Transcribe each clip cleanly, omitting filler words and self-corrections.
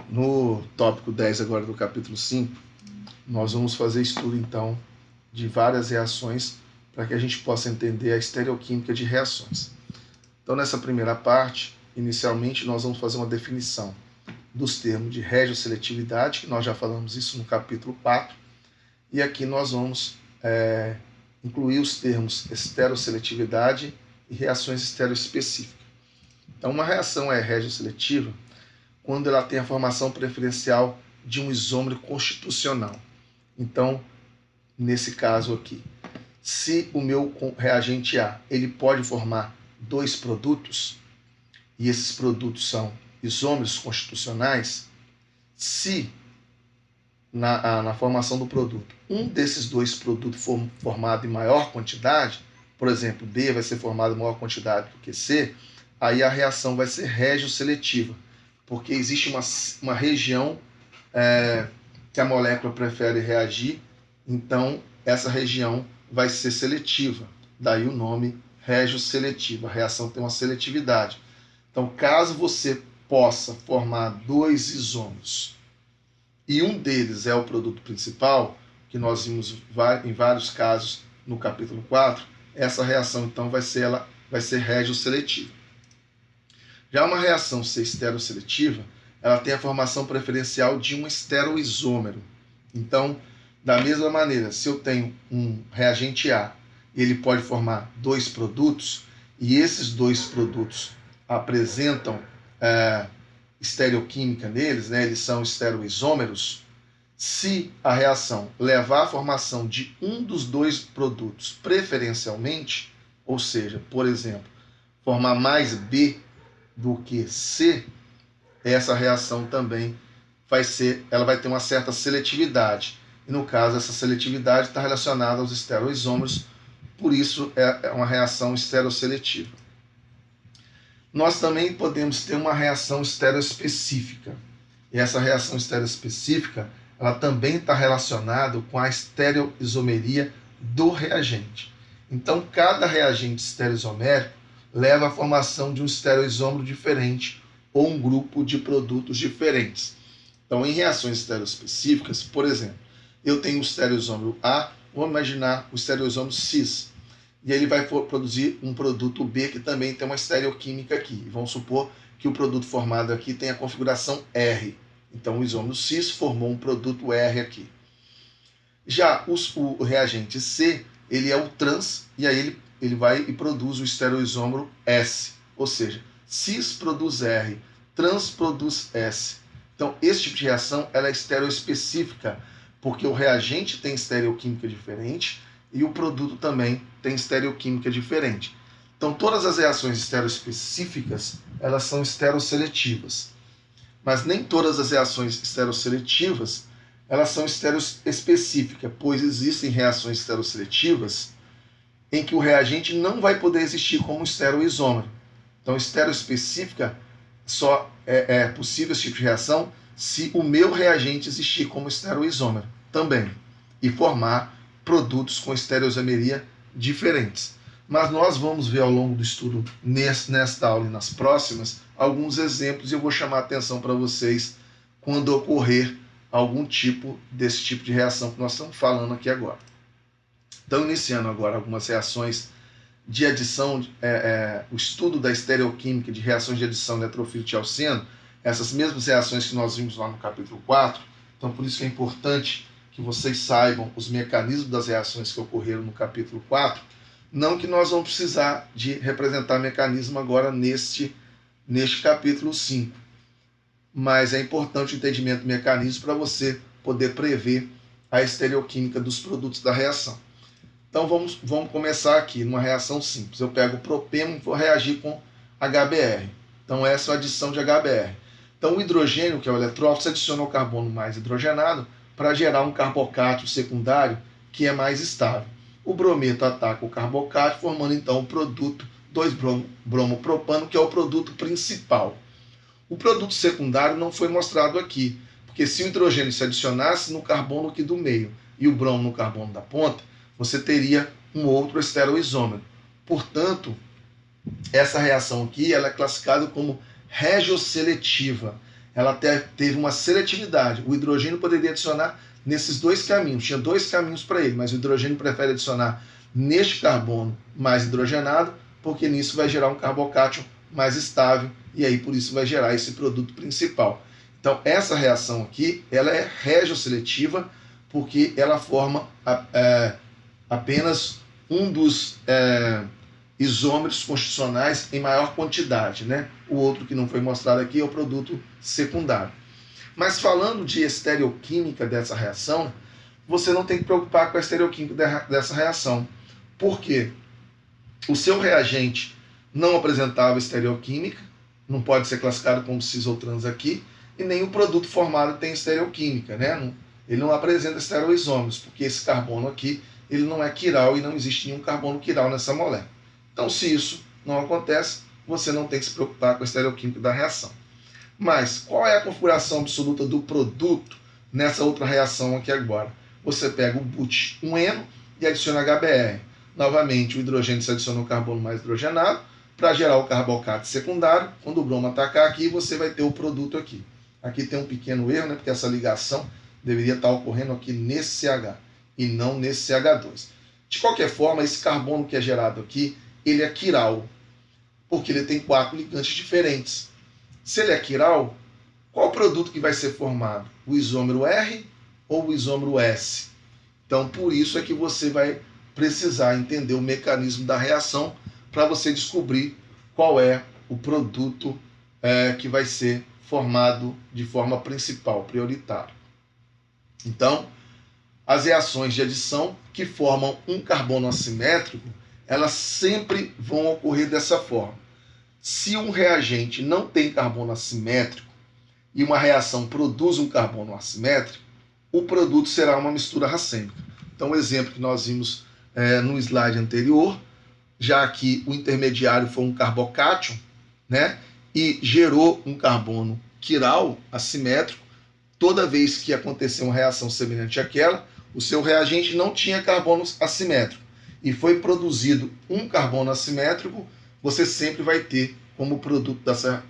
No tópico 10 agora do capítulo 5, nós vamos fazer estudo então de várias reações para que a gente possa entender a estereoquímica de reações. Então nessa primeira parte, inicialmente nós vamos fazer uma definição dos termos de regioseletividade, que nós já falamos isso no capítulo 4, e aqui nós vamos incluir os termos estereoseletividade e reações estereoespecíficas. Então uma reação é regioseletiva quando ela tem a formação preferencial de um isômero constitucional. Então, nesse caso aqui, se o meu reagente A ele pode formar dois produtos, e esses produtos são isômeros constitucionais, se na formação do produto um desses dois produtos for formado em maior quantidade, por exemplo, B vai ser formado em maior quantidade do que C, aí a reação vai ser regioseletiva, porque existe uma região que a molécula prefere reagir, então essa região vai ser seletiva, daí o nome regioseletiva. A reação tem uma seletividade. Então, caso você possa formar dois isômeros e um deles é o produto principal, que nós vimos em vários casos no capítulo 4, essa reação então vai ser regioseletiva. Já uma reação ser estereosseletiva, ela tem a formação preferencial de um estereoisômero. Então, da mesma maneira, se eu tenho um reagente A, ele pode formar dois produtos, e esses dois produtos apresentam estereoquímica neles, eles são estereoisômeros. Se a reação levar à formação de um dos dois produtos preferencialmente, ou seja, por exemplo, formar mais B do que C, essa reação também ela vai ter uma certa seletividade. E no caso, essa seletividade está relacionada aos estereoisômeros, por isso é uma reação estereosseletiva. Nós também podemos ter uma reação estereoespecífica. E essa reação estereoespecífica, ela também está relacionada com a estereoisomeria do reagente. Então, cada reagente estereoisomérico leva à formação de um estereoisômero diferente ou um grupo de produtos diferentes. Então, em reações estereoespecíficas, por exemplo, eu tenho o estereoisômero A, vamos imaginar o estereoisômero cis, e ele vai produzir um produto B que também tem uma estereoquímica aqui. Vamos supor que o produto formado aqui tem a configuração R. Então, o isômero cis formou um produto R aqui. Já o reagente C, ele é o trans, e aí ele vai e produz o estereoisômero S. Ou seja, cis produz R, trans produz S. Então, esse tipo de reação ela é estereoespecífica, porque o reagente tem estereoquímica diferente e o produto também tem estereoquímica diferente. Então, todas as reações estereoespecíficas, elas são estereosseletivas. Mas nem todas as reações estereosseletivas, elas são estereoespecíficas, pois existem reações estereosseletivas em que o reagente não vai poder existir como estereoisômero. Então, estereoespecífica só é possível esse tipo de reação se o meu reagente existir como estereoisômero também e formar produtos com estereoisomeria diferentes. Mas nós vamos ver ao longo do estudo, nesta aula e nas próximas, alguns exemplos, e eu vou chamar a atenção para vocês quando ocorrer algum tipo desse tipo de reação que nós estamos falando aqui agora. Então, iniciando agora algumas reações de adição, o estudo da estereoquímica de reações de adição eletrofilo-tialceno, essas mesmas reações que nós vimos lá no capítulo 4, então por isso que é importante que vocês saibam os mecanismos das reações que ocorreram no capítulo 4, não que nós vamos precisar de representar mecanismo agora neste capítulo 5, mas é importante o entendimento do mecanismo para você poder prever a estereoquímica dos produtos da reação. Então vamos começar aqui numa reação simples. Eu pego o propeno e vou reagir com HBr. Então essa é a adição de HBr. Então o hidrogênio, que é o eletrófilo, se adiciona ao carbono mais hidrogenado para gerar um carbocátio secundário que é mais estável. O brometo ataca o carbocátio, formando então o produto 2-bromopropano, que é o produto principal. O produto secundário não foi mostrado aqui, porque se o hidrogênio se adicionasse no carbono aqui do meio e o bromo no carbono da ponta, você teria um outro estereoisômero. Portanto, essa reação aqui ela é classificada como regioseletiva. ela teve uma seletividade. O hidrogênio poderia adicionar nesses dois caminhos. Tinha dois caminhos para ele, mas o hidrogênio prefere adicionar neste carbono mais hidrogenado, porque nisso vai gerar um carbocátion mais estável, e aí por isso vai gerar esse produto principal. Então essa reação aqui, ela é regioseletiva, porque ela forma apenas um dos isômeros constitucionais em maior quantidade, né? O outro que não foi mostrado aqui é o produto secundário. Mas falando de estereoquímica dessa reação, você não tem que preocupar com a estereoquímica dessa reação. Por quê? O seu reagente não apresentava estereoquímica, não pode ser classificado como cis ou trans aqui, e nem o produto formado tem estereoquímica, né? Ele não apresenta estereoisômeros, porque esse carbono aqui ele não é quiral e não existe nenhum carbono quiral nessa molécula. Então, se isso não acontece, você não tem que se preocupar com a estereoquímica da reação. Mas qual é a configuração absoluta do produto nessa outra reação aqui agora? Você pega o but-1-eno e adiciona HBr. Novamente, o hidrogênio se adiciona o carbono mais hidrogenado para gerar o carbocato secundário. Quando o bromo atacar aqui, você vai ter o produto aqui. Aqui tem um pequeno erro, né, porque essa ligação deveria estar ocorrendo aqui nesse CH e não nesse CH2. De qualquer forma, esse carbono que é gerado aqui, ele é quiral, porque ele tem 4 ligantes diferentes. Se ele é quiral, qual produto que vai ser formado? O isômero R ou o isômero S? Então, por isso é que você vai precisar entender o mecanismo da reação para você descobrir qual é o produto que vai ser formado de forma principal, prioritária. Então, as reações de adição que formam um carbono assimétrico, elas sempre vão ocorrer dessa forma. Se um reagente não tem carbono assimétrico e uma reação produz um carbono assimétrico, o produto será uma mistura racêmica. Então, o exemplo que nós vimos no slide anterior, já que o intermediário foi um carbocátion, né, e gerou um carbono quiral assimétrico, toda vez que acontecer uma reação semelhante àquela, o seu reagente não tinha carbono assimétrico e foi produzido um carbono assimétrico, você sempre vai ter como produto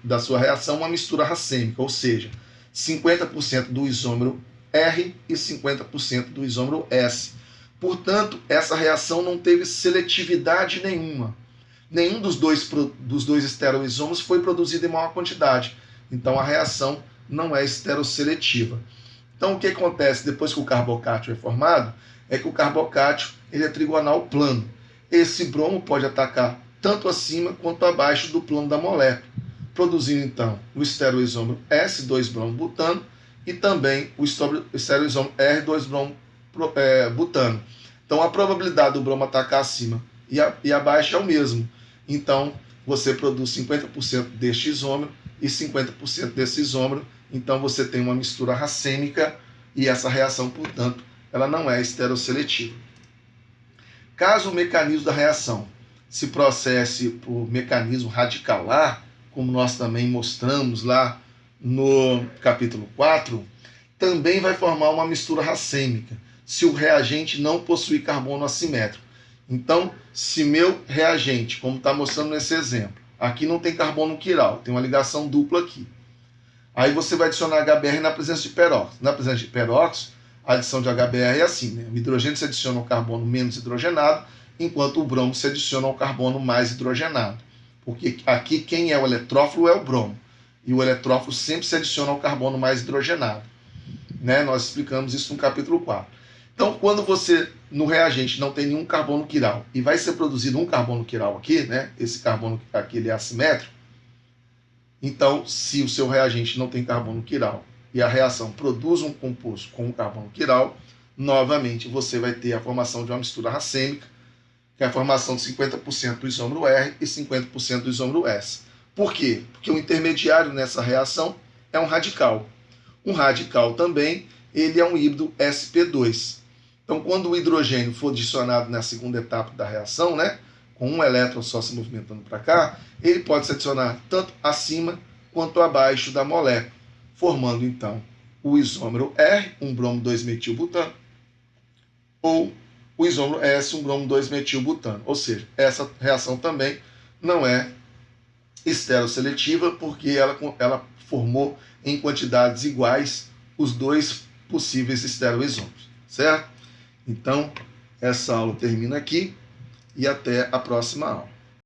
da sua reação uma mistura racêmica, ou seja, 50% do isômero R e 50% do isômero S. Portanto, essa reação não teve seletividade nenhuma. Nenhum dos dois estereoisômeros foi produzido em maior quantidade. Então, a reação não é esteroseletiva. Então, o que acontece depois que o carbocátion é formado é que o carbocátion ele é trigonal plano. Esse bromo pode atacar tanto acima quanto abaixo do plano da molécula, produzindo, então, o estereoisômero S2-bromo-butano e também o estereoisômero R2-bromo-butano. Então, a probabilidade do bromo atacar acima e abaixo é o mesmo. Então, você produz 50% deste isômero e 50% desse isômero. Então, você tem uma mistura racêmica e essa reação, portanto, ela não é esteroseletiva. Caso o mecanismo da reação se processe por mecanismo radicalar, como nós também mostramos lá no capítulo 4, também vai formar uma mistura racêmica, se o reagente não possuir carbono assimétrico. Então, se meu reagente, como está mostrando nesse exemplo, aqui não tem carbono quiral, tem uma ligação dupla aqui. Aí você vai adicionar HBr na presença de peróxido. Na presença de peróxido, a adição de HBr é assim, né? O hidrogênio se adiciona ao carbono menos hidrogenado, enquanto o bromo se adiciona ao carbono mais hidrogenado. Porque aqui quem é o eletrófilo é o bromo. E o eletrófilo sempre se adiciona ao carbono mais hidrogenado. Né? Nós explicamos isso no capítulo 4. Então, quando você, no reagente, não tem nenhum carbono quiral e vai ser produzido um carbono quiral aqui, né? Esse carbono aqui ele é assimétrico. Então, se o seu reagente não tem carbono quiral e a reação produz um composto com um carbono quiral, novamente você vai ter a formação de uma mistura racêmica, que é a formação de 50% do isômero R e 50% do isômero S. Por quê? Porque o intermediário nessa reação é um radical. Um radical também, ele é um híbrido sp2. Então, quando o hidrogênio for adicionado na segunda etapa da reação, né, com um elétron só se movimentando para cá, ele pode se adicionar tanto acima quanto abaixo da molécula, formando então o isômero R, um bromo 2-metilbutano, ou o isômero S, um bromo 2-metilbutano. Ou seja, essa reação também não é esteroseletiva, porque ela formou em quantidades iguais os dois possíveis estereoisômeros, certo? Então, essa aula termina aqui e até a próxima aula.